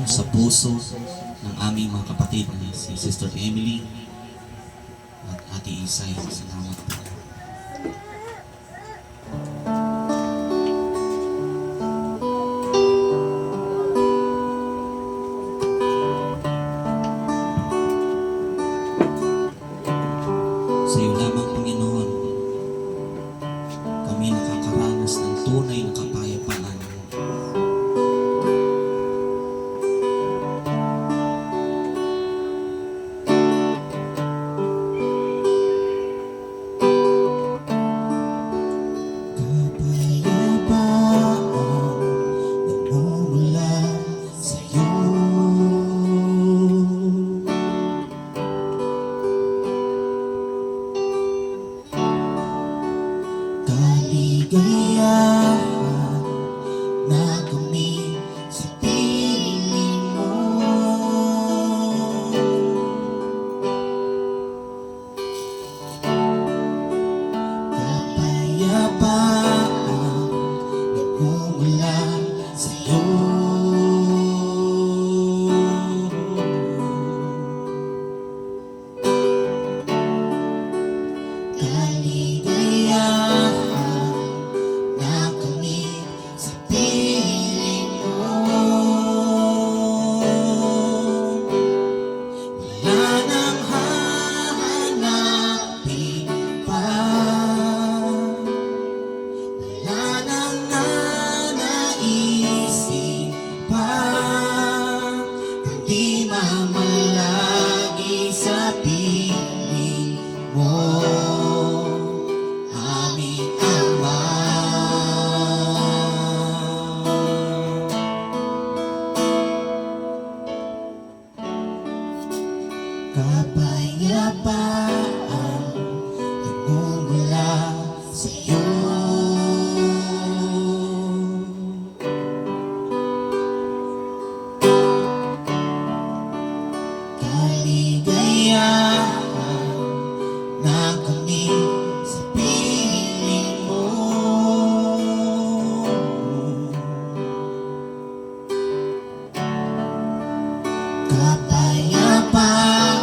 sa puso ng aming mga kapatid na si Sister Emily at Ate Isay. Salamat po. Sa iyo lamang, Panginoon, kami nakakaranas ng tunay na kapayapaan. Kaligayahan na kami sa piling mo. Kapayapaan nagmumula sa'yo. Kaligayahan mamalagi sa piling mo, aming Ama. Kapayapaan nagmumula sa'yo. Kaligayahan na kami sa piling mo. Kapayapaan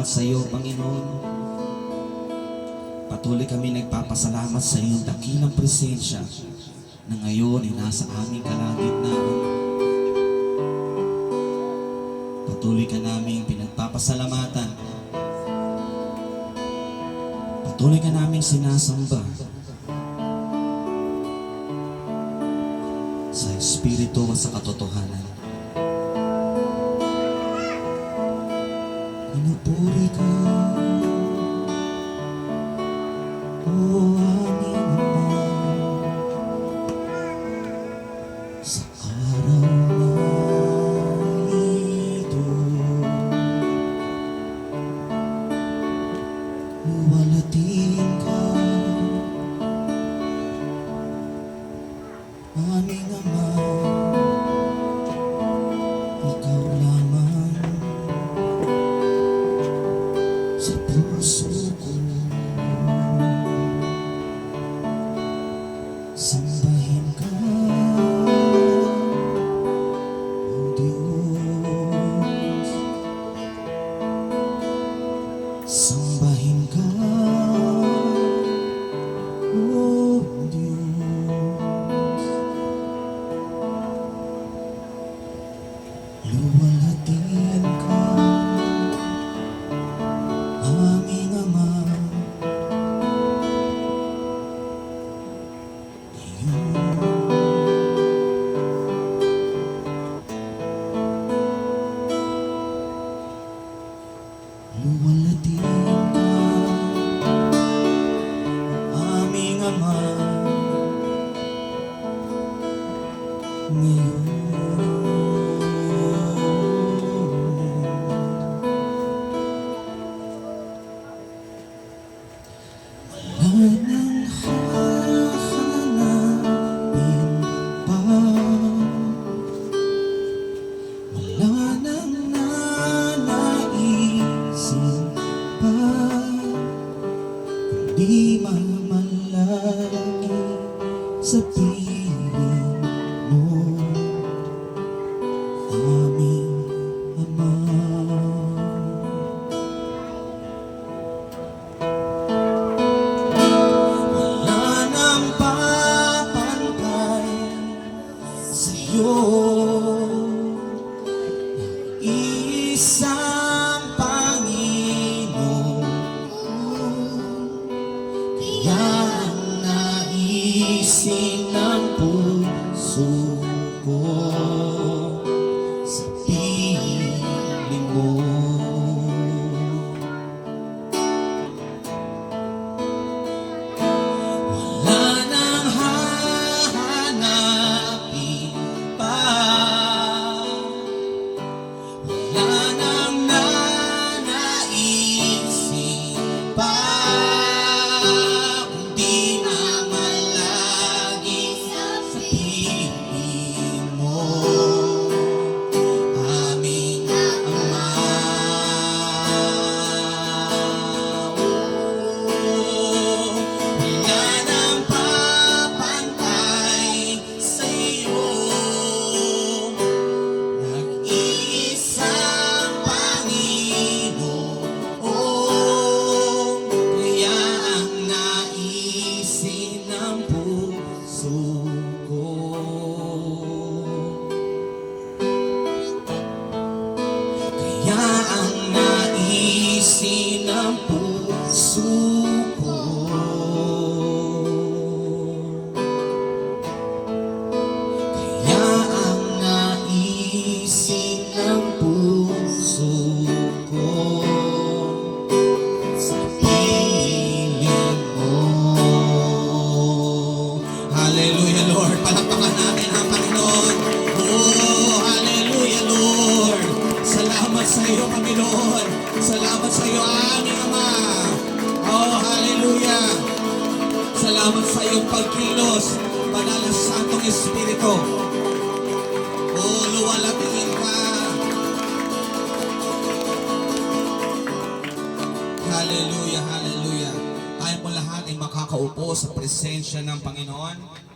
sa iyo, Panginoon. Patuloy kami nagpapasalamat sa iyong dakilang presensya na ngayon ay nasa aming kalagitnaan. Patuloy ka naming pinagpapasalamatan. Patuloy ka naming sinasamba sa Espiritu at sa katotohanan. Pinupuri ka, O aming Ama, sa araw na ito. Luwalhatiin ka, aming Ama, ikaw lamang sa puso ko. Sambahin ka, O Diyos. Sambahin ka, O Diyos. Luwalhatiin ka, aming Ama. Luwalhatiin ka, aming Ama, ngayon. Wala nang hahanapin pa, wala nang nanaisin pa, kundi mamalagi sa piling mo, aming Ama. Wala nang papantay sa'yo, isang Panginoon. Kaya ang naisin ng puso ko sa piling mo. Wala nang hahanapin pa, wala nang nanaisin pa, kundi mamalagi sa piling mo, aming Ama. Wala nang papantay sa'yo, nag-iisang Panginoon. Kaya ang naisin ng puso ko, kaya ang naisin ng puso ko, kaya ang naisin ng puso ko sa piling mo. Hallelujah, Lord. Palakpakan natin ang Panginoon. Oh, hallelujah, Lord. Salamat sa iyo, Panginoon. Salamat sa iyo, aming Ama. Oh, hallelujah. Salamat sa iyong pagkilos, Banal na Santong Espiritu. Oh, luwalhatiin ka. Hallelujah, hallelujah. Tayo po lahat ay makakaupo sa presensya ng Panginoon.